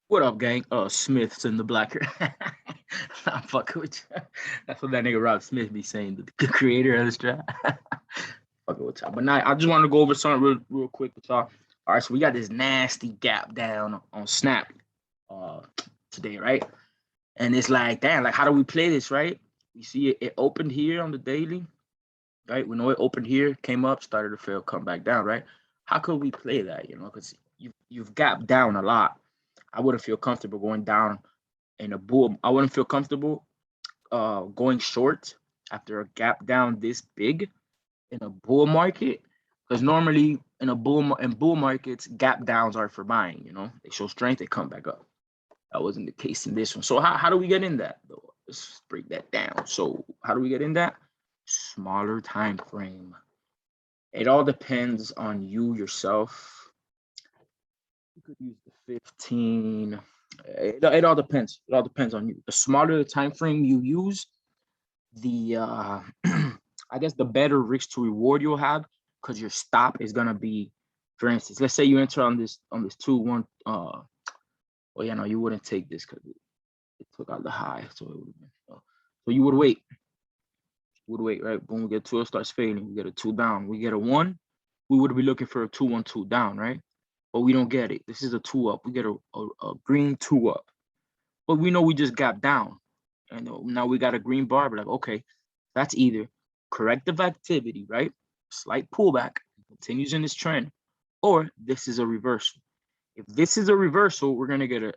What up, gang? Smith's in the blacker. I'm fucking with you. That's what that nigga Rob Smith be saying, the creator of this trap. Fucking with y'all. But now I just want to go over something real quick with y'all. All right, so we got this nasty gap down on Snap uh today, right? And it's like, damn, like how do we play this, right? You see it opened here on the daily, right? We know it opened here, came up, started to fail, come back down, right? How could we play that? Because you've gapped down a lot. I wouldn't feel comfortable going down in a bull. I wouldn't feel comfortable going short after a gap down this big in a bull market, because normally in bull markets, gap downs are for buying. They show strength, they come back up. That wasn't the case in this one. So how do we get in that though? Let's break that down. So how do we get in that? Smaller time frame. It all depends on you yourself. You could use the 15. It all depends. It all depends on you. The smaller the time frame you use, the I guess the better risk to reward you'll have, because your stop is gonna be, for instance, let's say you enter on this 2-1. Well, yeah, no, you wouldn't take this because it took out the high, so it would have been. So you would wait. Right? Boom, we get two, it starts fading. We get a 2 down. We get a 1. We would be looking for a 2-1-2 down, right? But we don't get it. This is a 2 up. We get a green 2 up. But we know we just got down. And now we got a green bar. But like, okay, that's either corrective activity, right? Slight pullback, continues in this trend, or this is a reversal. If this is a reversal, we're gonna get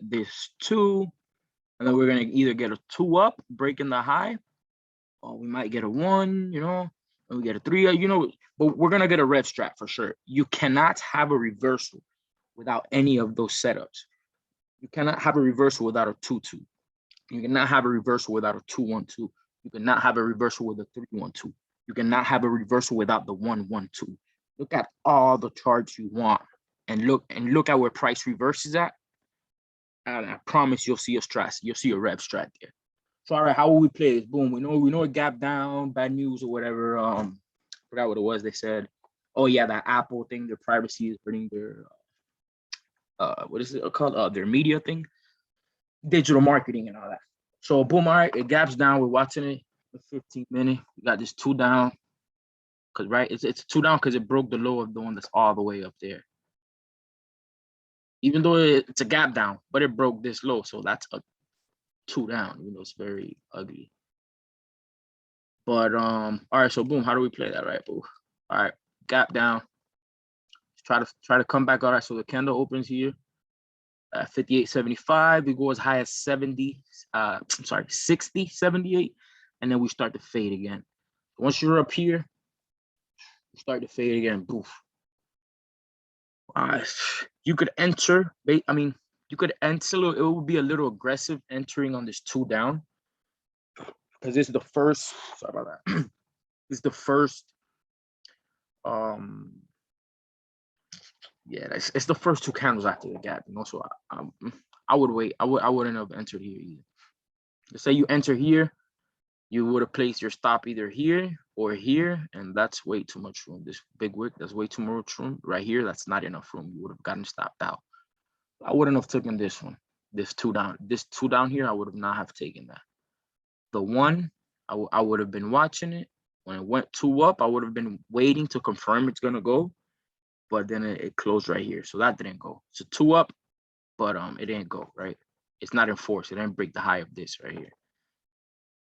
this 2, and then we're gonna either get a 2 up, breaking the high, or we might get a 1, and we get a 3, but we're gonna get a red strap for sure. You cannot have a reversal without any of those setups. You cannot have a reversal without a 2-2. You cannot have a reversal without a 2-1-2. You cannot have a reversal with a 3-1-2. You cannot have a reversal without the 1-1-2. Look at all the charts you want, and look at where price reverses at. And I promise you'll see a strat. You'll see a rev strat there. So all right, how will we play this? Boom. We know a gap down, bad news or whatever. Forgot what it was. They said, oh yeah, that Apple thing, their privacy is hurting their what is it called? Their media thing, digital marketing and all that. So boom, all right, it gaps down. We're watching it for 15 minutes. We got this 2 down. Cause right, it's 2 down because it broke the low of the one that's all the way up there. Even though it's a gap down, but it broke this low. So that's a 2 down, even though it's very ugly. But all right, so boom, how do we play that, right? Boom. All right, gap down. Try to come back. All right, so the candle opens here at 58.75. We go as high as 70. I'm sorry, 60.78, and then we start to fade again. Once you're up here, you start to fade again. Boof. You could enter. You could enter. It would be a little aggressive entering on this 2 down, because this is the first. Sorry about that. This is the first. Yeah, it's the first 2 candles after the gap. So I would wait. I wouldn't have entered here either. Let's say you enter here, you would have placed your stop either here or here, and that's way too much room. This big wick, that's way too much room. Right here, that's not enough room. You would have gotten stopped out. I wouldn't have taken this one. This 2 down. This 2 down here, I would have not have taken that. The 1, I would have been watching it. When it went 2 up, I would have been waiting to confirm it's gonna go, but then it closed right here, so that didn't go. So 2 up, but it didn't go, right? It's not enforced. It didn't break the high of this right here.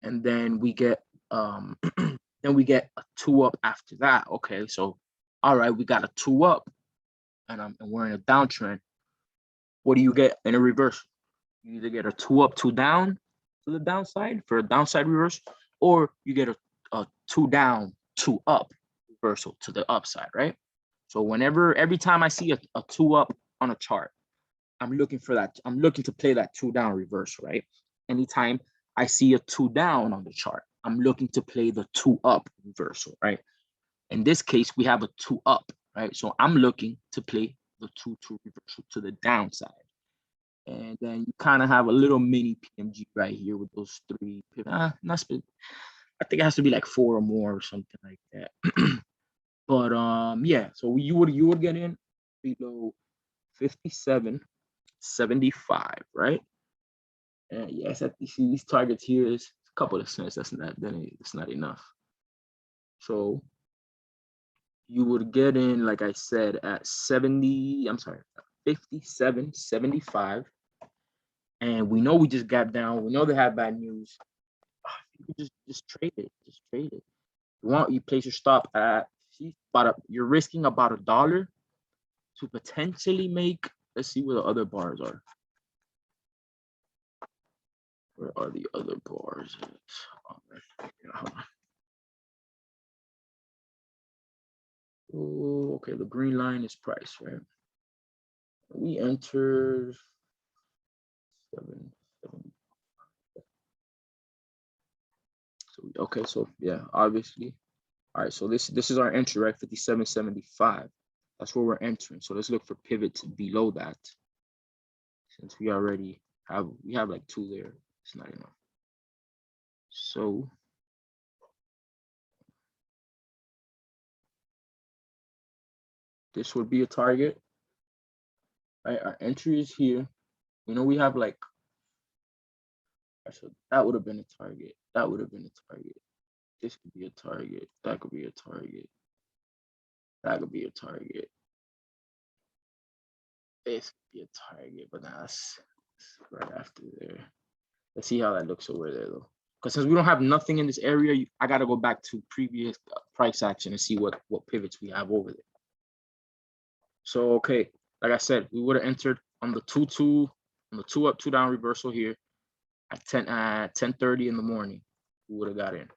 And then we get then we get a 2 up after that. Okay, so all right, we got a 2 up, and we're in a downtrend. What do you get in a reversal? You either get a 2 up, 2 down to the downside for a downside reverse, or you get a 2 down, 2 up reversal to the upside, right? So every time I see a 2 up on a chart, I'm looking for that. I'm looking to play that 2 down reverse, right? Anytime I see a 2 down on the chart, I'm looking to play the 2 up reversal, right? In this case, we have a 2 up, right? So I'm looking to play the 2-2 reversal to the downside. And then you kind of have a little mini PMG right here with those 3. I think it has to be like 4 or more or something like that. But yeah, so you would get in below 57. 75, right? And yes, you see these targets here is a couple of cents. That's not enough. So you would get in, like I said, at 57.75. And we know we just got down. We know they have bad news. You can just trade it. Just trade it. You place your stop at you're risking about $1 to potentially make. Let's see where the other bars are. Where are the other bars? Oh, okay. The green line is price, right? We entered 7. So okay, so yeah, obviously. All right, so this is our entry, right? 57.75. That's where we're entering. So let's look for pivots below that. Since we already have like 2 there, it's not enough. So this would be a target. Right, our entry is here. You know, we have like, so that would have been a target. That would have been a target. This could be a target. That could be a target. That could be a target. This could be a target, but that's right after there. Let's see how that looks over there though. Because since we don't have nothing in this area, I got to go back to previous price action and see what pivots we have over there. So, okay, like I said, we would have entered on the 2-2, on the 2 up, 2 down reversal here at 10:30 in the morning. We would have got in.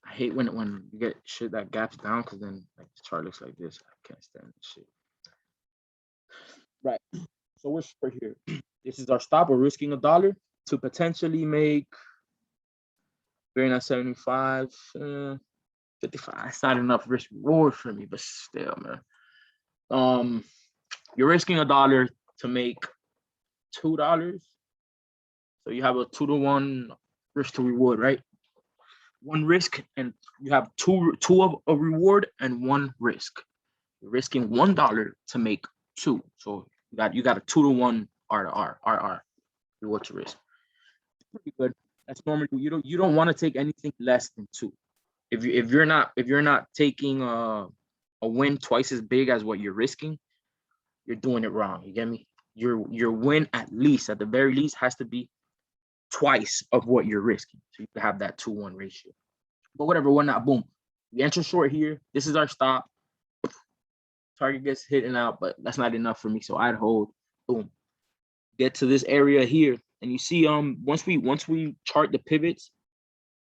I hate when you get shit that gaps down, because then like the chart looks like this. I can't stand this shit. Right. So we're here. This is our stop. We're risking $1 to potentially make very nice 75, 55. It's not enough risk reward for me, but still, man. You're risking $1 to make $2. So you have a 2-to-1 risk to reward, right? 1 risk, and you have two of a reward and 1 risk. You're risking $1 to make 2. So you got a 2-to-1 R to R, RR, reward to risk. Pretty good. That's normally you don't want to take anything less than 2. If you're not taking a win twice as big as what you're risking, you're doing it wrong. You get me? Your win at the very least has to be twice of what you're risking. So you can have that 2-1 ratio. But whatever, we're not, boom. We enter short here. This is our stop. Target gets hit out, but that's not enough for me. So I'd hold, boom. Get to this area here. And you see, once we chart the pivots,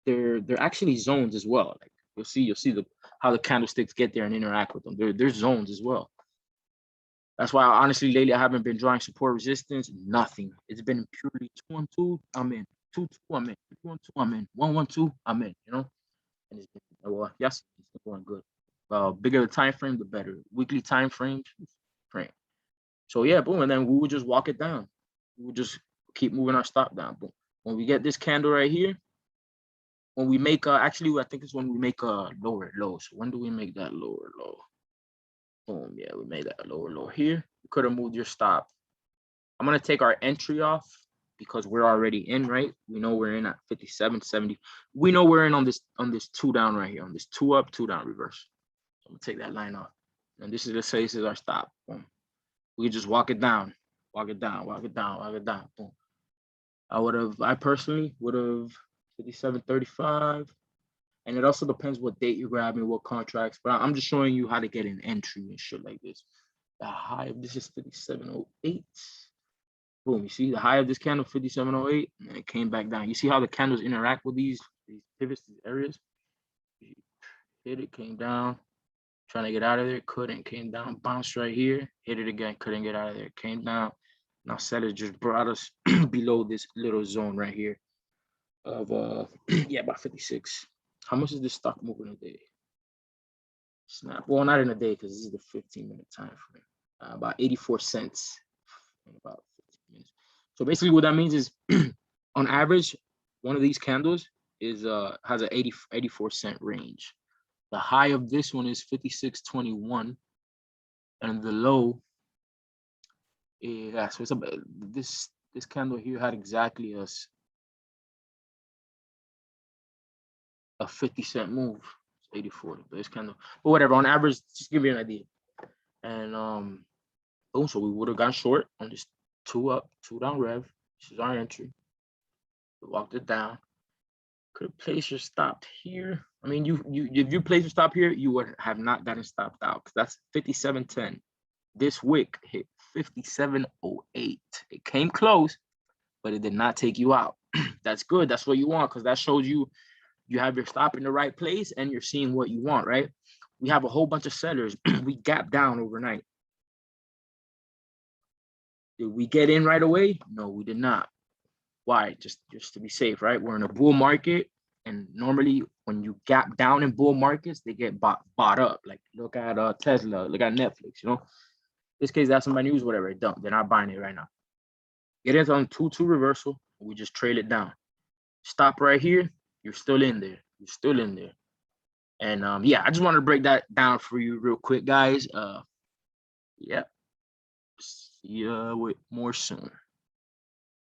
they're actually zones as well. Like you'll see how the candlesticks get there and interact with them. There's zones as well. That's why honestly lately I haven't been drawing support resistance, nothing. It's been purely 2-1-2, I'm in. 2-2, I'm in. 2-1-2, I'm in. 1-1-2, I'm in, you know? And it's been, well, yes, it's been going good. Bigger the time frame, the better. Weekly time frames, frame. So yeah, boom, and then we would just walk it down. We would just keep moving our stop down. Boom. When we get this candle right here, when we make actually I think it's when we make a lower low. So when do we make that lower low? Boom, yeah, we made that lower low here. You could have moved your stop. I'm gonna take our entry off because we're already in, right? We know we're in at 57.70. We know we're in on this 2 down right here, on this 2 up, 2 down reverse. So I'm gonna take that line off. And this is, let's say this is our stop. Boom. We just walk it down, walk it down, walk it down, walk it down. Boom. I personally would have 57.35. And it also depends what date you're grabbing, what contracts. But I'm just showing you how to get an entry and shit like this. The high of this is 57.08. Boom, you see the high of this candle, 57.08, and it came back down. You see how the candles interact with these pivots, these areas? Hit it, came down, trying to get out of there, couldn't, came down, bounced right here, hit it again, couldn't get out of there, came down. Now sellers just brought us below this little zone right here of yeah, about 56. How much is this stock moving a day? Snap. Well, not in a day because this is the 15-minute time frame. About 84 cents in about 15 minutes. So basically, what that means is, on average, one of these candles is has an 84-cent range. The high of this one is 56.21, and the low Yeah, so it's about this candle here had exactly a 50-cent move. It's 84, but this candle, but whatever. On average, just give you an idea. And boom, so we would have gone short on this 2 up, 2 down rev. This is our entry. We walked it down. Could have placed your stop here. I mean, you if you place your stop here, you would have not gotten stopped out because that's 57.10. This wick hit 57.08. It came close, but it did not take you out. That's good. That's what you want because that shows you have your stop in the right place and you're seeing what you want, right? We have a whole bunch of sellers. We gapped down overnight. Did we get in right away? No, we did not. Why? Just to be safe, right? We're in a bull market, and normally when you gap down in bull markets, they get bought up. Like look at Tesla, look at Netflix. In this case, that's in my news, whatever. Don't. They're not buying it right now. It is on 2-2 reversal. We just trail it down. Stop right here. You're still in there. You're still in there. And yeah, I just wanted to break that down for you real quick, guys. Yeah. See you with more soon.